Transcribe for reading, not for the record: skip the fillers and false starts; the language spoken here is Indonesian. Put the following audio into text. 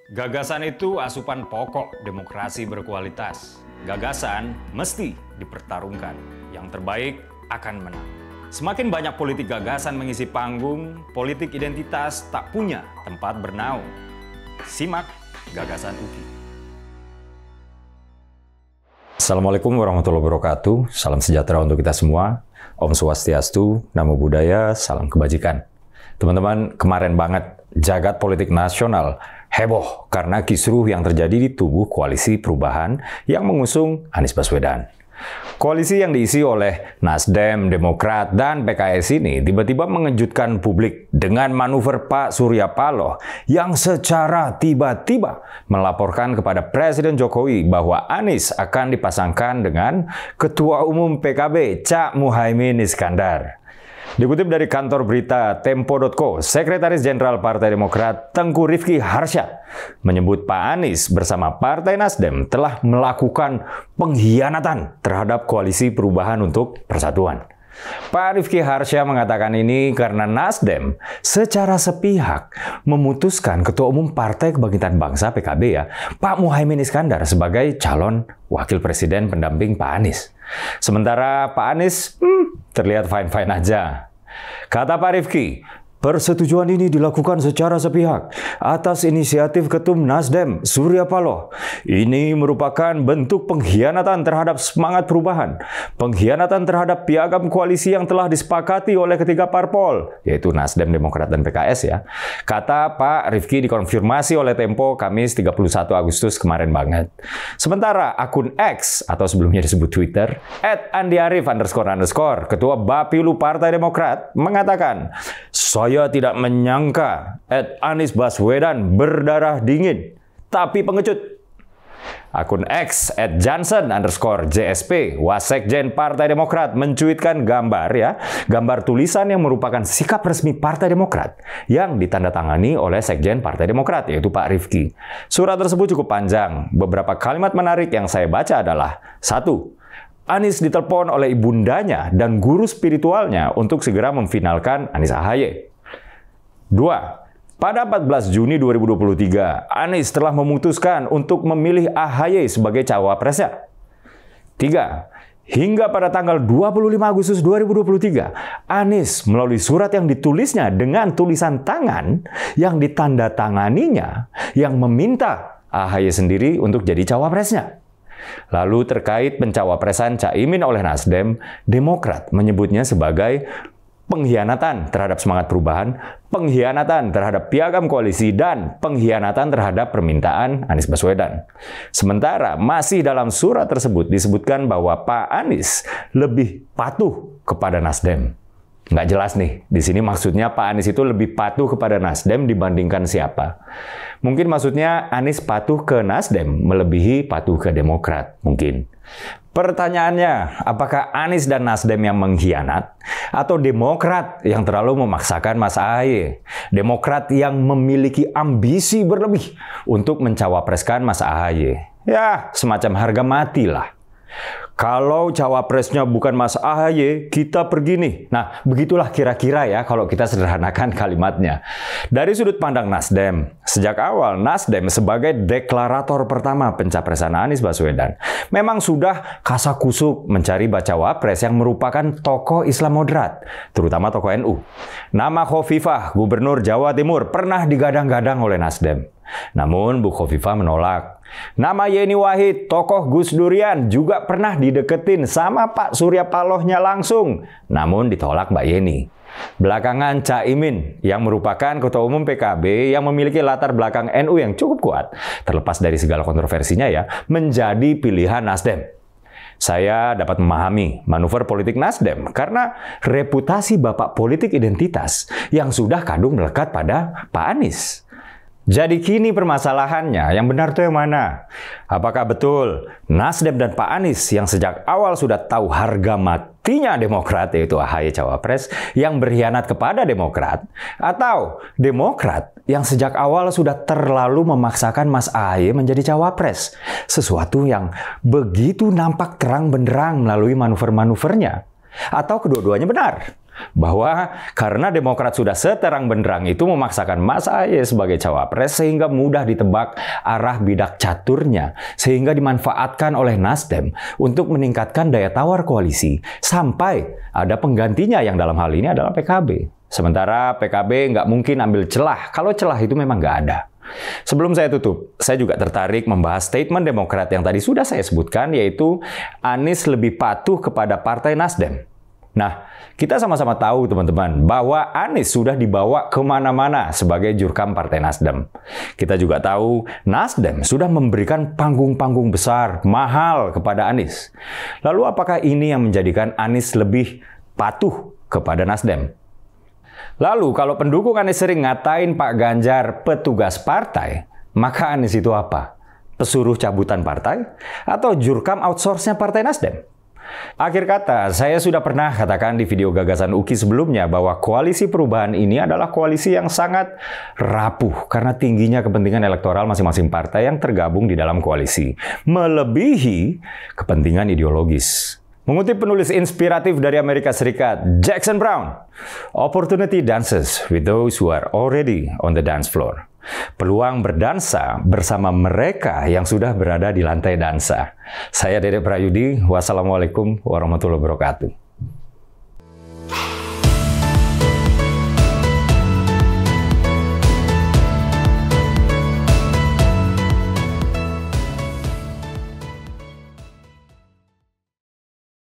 Gagasan itu asupan pokok demokrasi berkualitas. Gagasan mesti dipertarungkan. Yang terbaik akan menang. Semakin banyak politik gagasan mengisi panggung, politik identitas tak punya tempat bernaung. Simak Gagasan UKI. Assalamualaikum warahmatullahi wabarakatuh. Salam sejahtera untuk kita semua. Om Swastiastu, Namo Buddhaya, salam kebajikan. Teman-teman, kemarin banget jagat politik nasional heboh karena kisruh yang terjadi di tubuh Koalisi Perubahan yang mengusung Anies Baswedan. Koalisi yang diisi oleh Nasdem, Demokrat, dan PKS ini tiba-tiba mengejutkan publik dengan manuver Pak Surya Paloh yang secara tiba-tiba melaporkan kepada Presiden Jokowi bahwa Anies akan dipasangkan dengan Ketua Umum PKB Cak Muhaimin Iskandar. Dikutip dari kantor berita Tempo.co, Sekretaris Jenderal Partai Demokrat Tengku Rifki Harsha menyebut Pak Anies bersama Partai Nasdem telah melakukan pengkhianatan terhadap Koalisi Perubahan untuk Persatuan. Pak Rifki Harsha mengatakan ini karena Nasdem secara sepihak memutuskan Ketua Umum Partai Kebangkitan Bangsa PKB Pak Muhaimin Iskandar sebagai calon wakil presiden pendamping Pak Anies. Sementara Pak Anies terlihat fine-fine aja. Kata Pak Rifki, persetujuan ini dilakukan secara sepihak atas inisiatif Ketum Nasdem, Surya Paloh. Ini merupakan bentuk pengkhianatan terhadap semangat perubahan, pengkhianatan terhadap piagam koalisi yang telah disepakati oleh ketiga parpol, yaitu Nasdem, Demokrat, dan PKS Kata Pak Rifki dikonfirmasi oleh Tempo Kamis 31 Agustus kemarin banget. Sementara akun X atau sebelumnya disebut Twitter, @andiarif__, Ketua Bapilu Partai Demokrat, mengatakan, "Saya tidak menyangka Anies Baswedan berdarah dingin, tapi pengecut." Akun X @Johnson_JSP, Wasekjen Partai Demokrat, mencuitkan gambar tulisan yang merupakan sikap resmi Partai Demokrat yang ditandatangani oleh Sekjen Partai Demokrat, yaitu Pak Rifki. Surat tersebut cukup panjang. Beberapa kalimat menarik yang saya baca adalah: 1. Anies ditelepon oleh ibundanya dan guru spiritualnya untuk segera memfinalkan Anies AHY. 2. Pada 14 Juni 2023, Anies telah memutuskan untuk memilih AHY sebagai cawapresnya. 3. Hingga pada tanggal 25 Agustus 2023, Anies melalui surat yang ditulisnya dengan tulisan tangan yang ditandatanganinya yang meminta AHY sendiri untuk jadi cawapresnya. Lalu terkait pencawapresan Caimin oleh Nasdem, Demokrat menyebutnya sebagai pengkhianatan terhadap semangat perubahan, pengkhianatan terhadap piagam koalisi, dan pengkhianatan terhadap permintaan Anies Baswedan. Sementara masih dalam surat tersebut disebutkan bahwa Pak Anies lebih patuh kepada Nasdem. Nggak jelas nih, di sini maksudnya Pak Anies itu lebih patuh kepada Nasdem dibandingkan siapa. Mungkin maksudnya Anies patuh ke Nasdem melebihi patuh ke Demokrat, mungkin. Pertanyaannya, apakah Anies dan Nasdem yang mengkhianat atau Demokrat yang terlalu memaksakan Mas AHY? Demokrat yang memiliki ambisi berlebih untuk mencawapreskan Mas AHY. Ya, semacam harga mati lah. Kalau cawapresnya bukan Mas AHY, kita pergi nih. Nah, begitulah kira-kira kalau kita sederhanakan kalimatnya. Dari sudut pandang Nasdem, sejak awal Nasdem sebagai deklarator pertama pencapresan Anies Baswedan memang sudah kasakusuk mencari bacawa pres yang merupakan tokoh Islam moderat, terutama tokoh NU. Nama Khofifah, Gubernur Jawa Timur, pernah digadang-gadang oleh Nasdem. Namun Bu Khofifah menolak. Nama Yeni Wahid, tokoh Gus Durian, juga pernah dideketin sama Pak Surya Paloh-nya langsung. Namun ditolak Mbak Yeni. Belakangan Caimin, yang merupakan Ketua Umum PKB yang memiliki latar belakang NU yang cukup kuat, terlepas dari segala kontroversinya menjadi pilihan Nasdem. Saya dapat memahami manuver politik Nasdem karena reputasi bapak politik identitas yang sudah kadung melekat pada Pak Anies. Jadi kini permasalahannya, yang benar tuh yang mana? Apakah betul Nasdem dan Pak Anies yang sejak awal sudah tahu harga matinya Demokrat, yaitu AHY cawapres, yang berkhianat kepada Demokrat? Atau Demokrat yang sejak awal sudah terlalu memaksakan Mas AHY menjadi cawapres? Sesuatu yang begitu nampak terang benderang melalui manuver-manuvernya. Atau kedua-duanya benar? bahwa karena Demokrat sudah seterang benderang itu memaksakan Mas Ahy sebagai cawapres sehingga mudah ditebak arah bidak caturnya, sehingga dimanfaatkan oleh Nasdem untuk meningkatkan daya tawar koalisi sampai ada penggantinya yang dalam hal ini adalah PKB. Sementara PKB nggak mungkin ambil celah kalau celah itu memang nggak ada. Sebelum saya tutup, saya juga tertarik membahas statement Demokrat yang tadi sudah saya sebutkan, yaitu Anies lebih patuh kepada Partai Nasdem. Nah, kita sama-sama tahu teman-teman bahwa Anies sudah dibawa kemana-mana sebagai jurkam Partai Nasdem. Kita juga tahu Nasdem sudah memberikan panggung-panggung besar, mahal kepada Anies. Lalu apakah ini yang menjadikan Anies lebih patuh kepada Nasdem? Lalu kalau pendukung Anies sering ngatain Pak Ganjar petugas partai, maka Anies itu apa? Pesuruh cabutan partai? Atau jurkam outsource-nya Partai Nasdem? Akhir kata, saya sudah pernah katakan di video gagasan UKI sebelumnya bahwa koalisi perubahan ini adalah koalisi yang sangat rapuh karena tingginya kepentingan elektoral masing-masing partai yang tergabung di dalam koalisi, melebihi kepentingan ideologis. Mengutip penulis inspiratif dari Amerika Serikat, Jackson Brown, "Opportunity dances with those who are already on the dance floor." Peluang berdansa bersama mereka yang sudah berada di lantai dansa. Saya Dede Prayudi, wassalamualaikum warahmatullahi wabarakatuh.